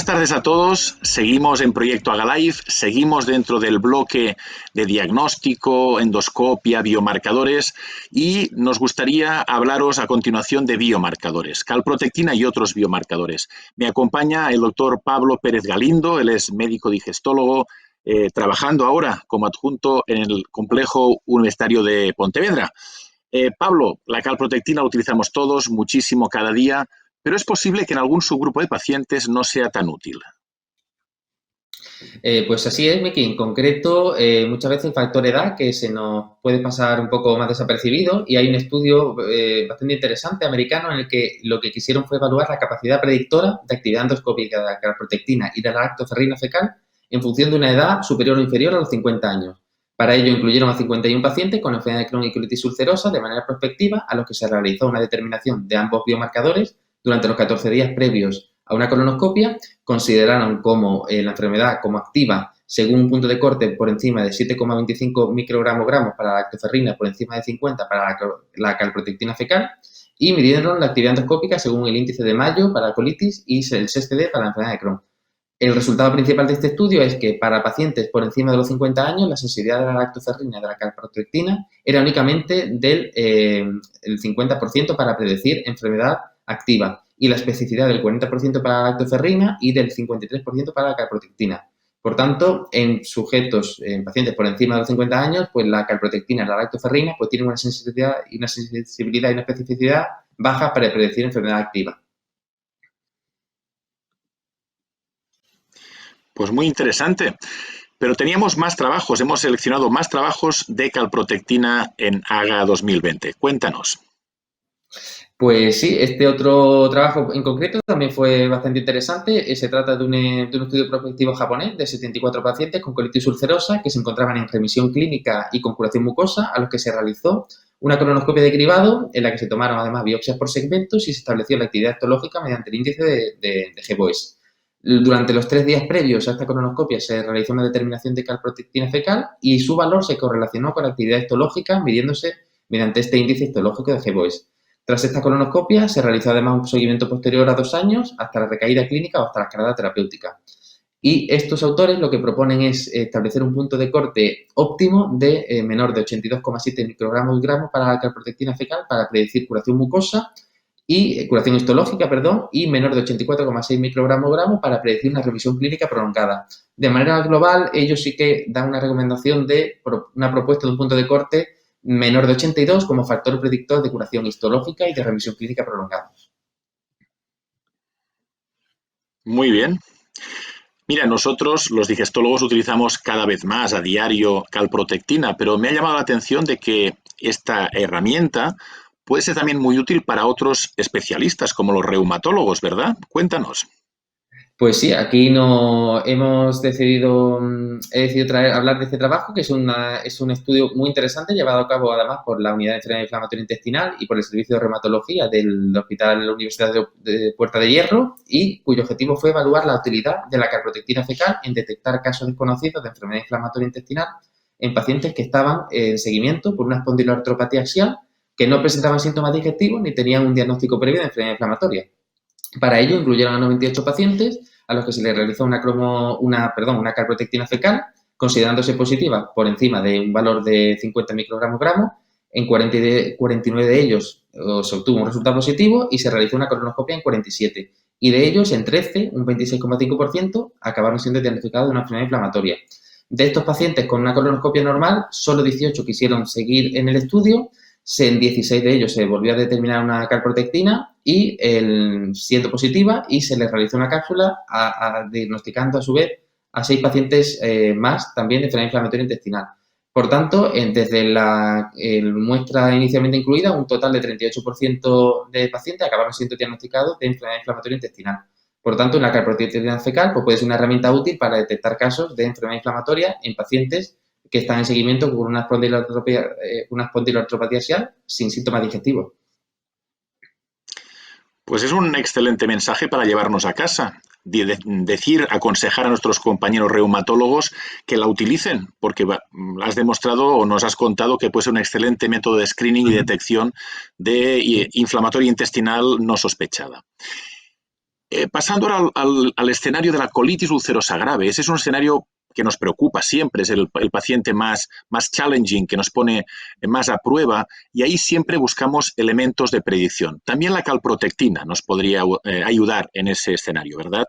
Buenas tardes a todos. Seguimos en Proyecto Agalife, seguimos dentro del bloque de diagnóstico, endoscopia, biomarcadores y nos gustaría hablaros a continuación de biomarcadores, calprotectina y otros biomarcadores. Me acompaña el doctor Pablo Pérez Galindo, él es médico digestólogo, trabajando ahora como adjunto en el Complejo Universitario de Pontevedra. Pablo, la calprotectina la utilizamos todos muchísimo cada día, pero es posible que en algún subgrupo de pacientes no sea tan útil. Pues así es, Miki. En concreto, muchas veces el factor edad que se nos puede pasar un poco más desapercibido y hay un estudio bastante interesante americano en el que lo que quisieron fue evaluar la capacidad predictora de actividad endoscópica de la calprotectina y de la lactoferrina fecal en función de una edad superior o inferior a los 50 años. Para ello incluyeron a 51 pacientes con enfermedad de Crohn y colitis ulcerosa de manera prospectiva a los que se realizó una determinación de ambos biomarcadores durante los 14 días previos a una colonoscopia. Consideraron como la enfermedad como activa según un punto de corte por encima de 7,25 microgramos para la lactoferrina, por encima de 50 para la calprotectina fecal, y midieron la actividad endoscópica según el índice de Mayo para la colitis y el SSD para la enfermedad de Crohn. El resultado principal de este estudio es que para pacientes por encima de los 50 años la sensibilidad de la lactoferrina y de la calprotectina era únicamente del el 50% para predecir enfermedad activa y la especificidad del 40% para la lactoferrina y del 53% para la calprotectina. Por tanto, en sujetos, en pacientes por encima de los 50 años, pues la calprotectina y la lactoferrina pues tienen una sensibilidad y una especificidad baja para predecir enfermedad activa. Pues muy interesante. Pero teníamos más trabajos, hemos seleccionado más trabajos de calprotectina en AGA 2020. Cuéntanos. Pues sí, este otro trabajo en concreto también fue bastante interesante. Se trata de un estudio prospectivo japonés de 74 pacientes con colitis ulcerosa que se encontraban en remisión clínica y con curación mucosa, a los que se realizó una colonoscopia de cribado en la que se tomaron además biopsias por segmentos y se estableció la actividad histológica mediante el índice de GBOES. Durante los 3 días previos a esta colonoscopia se realizó una determinación de calprotectina fecal y su valor se correlacionó con la actividad histológica midiéndose mediante este índice histológico de GBOES. Tras esta colonoscopia se realizó además un seguimiento posterior a 2 años hasta la recaída clínica o hasta la escalada terapéutica. Y estos autores lo que proponen es establecer un punto de corte óptimo de menor de 82,7 microgramos para la calprotectina fecal para predecir curación mucosa y curación histológica, y menor de 84,6 microgramos para predecir una revisión clínica prolongada. De manera global, ellos sí que dan una recomendación de una propuesta de un punto de corte menor de 82 como factor predictor de curación histológica y de remisión clínica prolongada. Muy bien. Mira, nosotros los digestólogos utilizamos cada vez más a diario calprotectina, pero me ha llamado la atención de que esta herramienta puede ser también muy útil para otros especialistas como los reumatólogos, ¿verdad? Cuéntanos. Pues sí, aquí no hemos decidido, hablar de este trabajo, que es un estudio muy interesante llevado a cabo además por la Unidad de Enfermedad Inflamatoria Intestinal y por el Servicio de Reumatología del Hospital Universidad de Puerta de Hierro y cuyo objetivo fue evaluar la utilidad de la calprotectina fecal en detectar casos desconocidos de enfermedad inflamatoria intestinal en pacientes que estaban en seguimiento por una espondiloartropatía axial que no presentaban síntomas digestivos ni tenían un diagnóstico previo de enfermedad inflamatoria. Para ello incluyeron a 98 pacientes a los que se les realizó una calprotectina fecal, considerándose positiva por encima de un valor de 50 microgramos. En 49 de ellos se obtuvo un resultado positivo y se realizó una colonoscopia en 47. Y de ellos, en 13, un 26,5%, acabaron siendo diagnosticados de una enfermedad inflamatoria. De estos pacientes con una colonoscopia normal, solo 18 quisieron seguir en el estudio. En 16 de ellos se volvió a determinar una calprotectina y siendo positiva y se les realizó una cápsula diagnosticando a su vez a 6 pacientes más también de enfermedad inflamatoria intestinal. Por tanto, desde la muestra inicialmente incluida, un total de 38% de pacientes acabaron siendo diagnosticados de enfermedad inflamatoria intestinal. Por tanto, la calprotectina fecal puede ser una herramienta útil para detectar casos de enfermedad inflamatoria en pacientes que están en seguimiento con una espondiloartropatía axial sin síntomas digestivos. Pues es un excelente mensaje para llevarnos a casa. Decir, aconsejar a nuestros compañeros reumatólogos que la utilicen, porque has demostrado o nos has contado que puede ser un excelente método de screening y detección de inflamatoria intestinal no sospechada. Pasando ahora al escenario de la colitis ulcerosa grave, ese es un escenario que nos preocupa siempre, es el paciente más challenging, que nos pone más a prueba, y ahí siempre buscamos elementos de predicción. También la calprotectina nos podría ayudar en ese escenario, ¿verdad?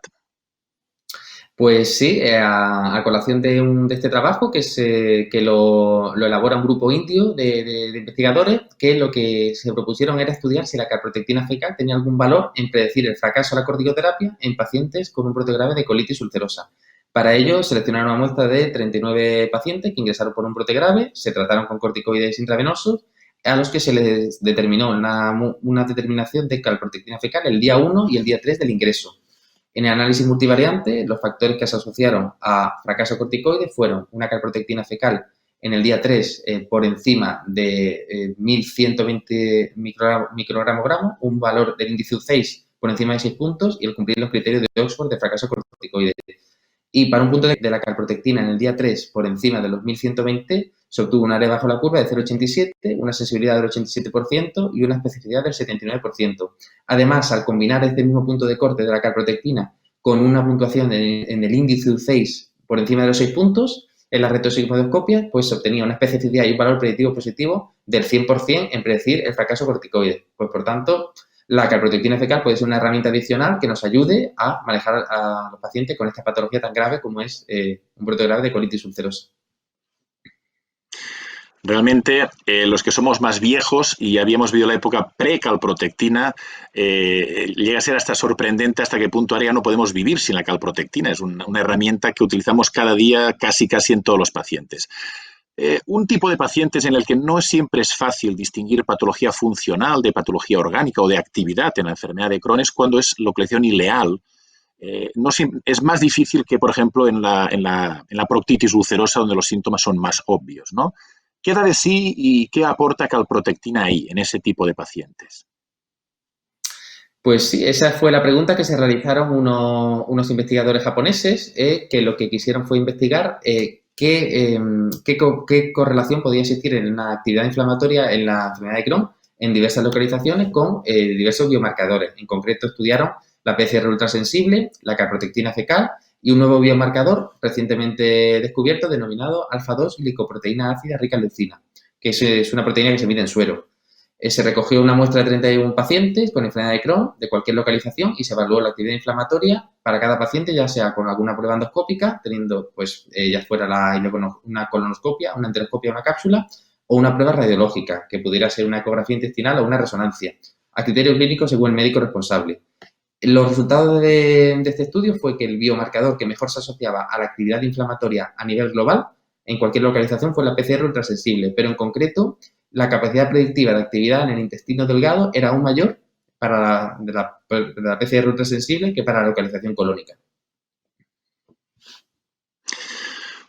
Pues sí, a colación de este trabajo que lo elabora un grupo indio de investigadores, que lo que se propusieron era estudiar si la calprotectina fecal tenía algún valor en predecir el fracaso a la corticoterapia en pacientes con un brote grave de colitis ulcerosa. Para ello, seleccionaron una muestra de 39 pacientes que ingresaron por un brote grave, se trataron con corticoides intravenosos, a los que se les determinó una determinación de calprotectina fecal el día 1 y el día 3 del ingreso. En el análisis multivariante, los factores que se asociaron a fracaso corticoide fueron una calprotectina fecal en el día 3 por encima de 1.120 microgramos gramo, un valor del índice U6 por encima de 6 puntos y el cumplir los criterios de Oxford de fracaso corticoide. Y para un punto de la calprotectina en el día 3 por encima de los 1.120 se obtuvo un área bajo la curva de 0,87, una sensibilidad del 87% y una especificidad del 79%. Además, al combinar este mismo punto de corte de la calprotectina con una puntuación en el índice U6 por encima de los 6 puntos, en la retrosigmoidoscopia, pues se obtenía una especificidad y un valor predictivo positivo del 100% en predecir el fracaso corticoide. Pues, por tanto, la calprotectina fecal puede ser una herramienta adicional que nos ayude a manejar a los pacientes con esta patología tan grave como es un brote grave de colitis ulcerosa. Realmente, los que somos más viejos y habíamos vivido la época pre-calprotectina, llega a ser hasta sorprendente hasta qué punto ahora ya no podemos vivir sin la calprotectina. Es una herramienta que utilizamos cada día casi en todos los pacientes. Un tipo de pacientes en el que no siempre es fácil distinguir patología funcional de patología orgánica o de actividad en la enfermedad de Crohn es cuando es localización ileal. No, es más difícil que, por ejemplo, en la proctitis ulcerosa, donde los síntomas son más obvios, ¿no? ¿Qué da de sí y qué aporta calprotectina ahí, en ese tipo de pacientes? Pues sí, esa fue la pregunta que se realizaron unos investigadores japoneses que lo que quisieron fue investigar qué correlación podía existir en una actividad inflamatoria en la enfermedad de Crohn en diversas localizaciones con diversos biomarcadores. En concreto, estudiaron la PCR ultrasensible, la calprotectina fecal y un nuevo biomarcador recientemente descubierto denominado alfa-2 glicoproteína ácida rica en leucina, que es una proteína que se mide en suero. Se recogió una muestra de 31 pacientes con enfermedad de Crohn de cualquier localización y se evaluó la actividad inflamatoria para cada paciente, ya sea con alguna prueba endoscópica, teniendo pues ya fuera una colonoscopia, una enteroscopia, una cápsula, o una prueba radiológica, que pudiera ser una ecografía intestinal o una resonancia, a criterio clínico según el médico responsable. Los resultados de este estudio fue que el biomarcador que mejor se asociaba a la actividad inflamatoria a nivel global en cualquier localización fue la PCR ultrasensible, pero en concreto la capacidad predictiva de actividad en el intestino delgado era aún mayor para la PCR ultrasensible que para la localización colónica.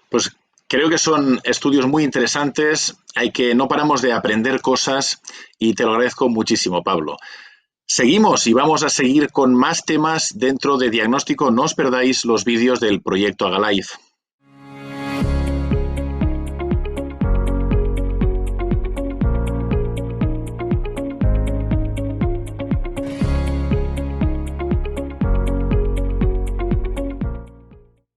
Pues creo que son estudios muy interesantes, no paramos de aprender cosas y te lo agradezco muchísimo, Pablo. Seguimos y vamos a seguir con más temas dentro de diagnóstico. No os perdáis los vídeos del proyecto Agalife.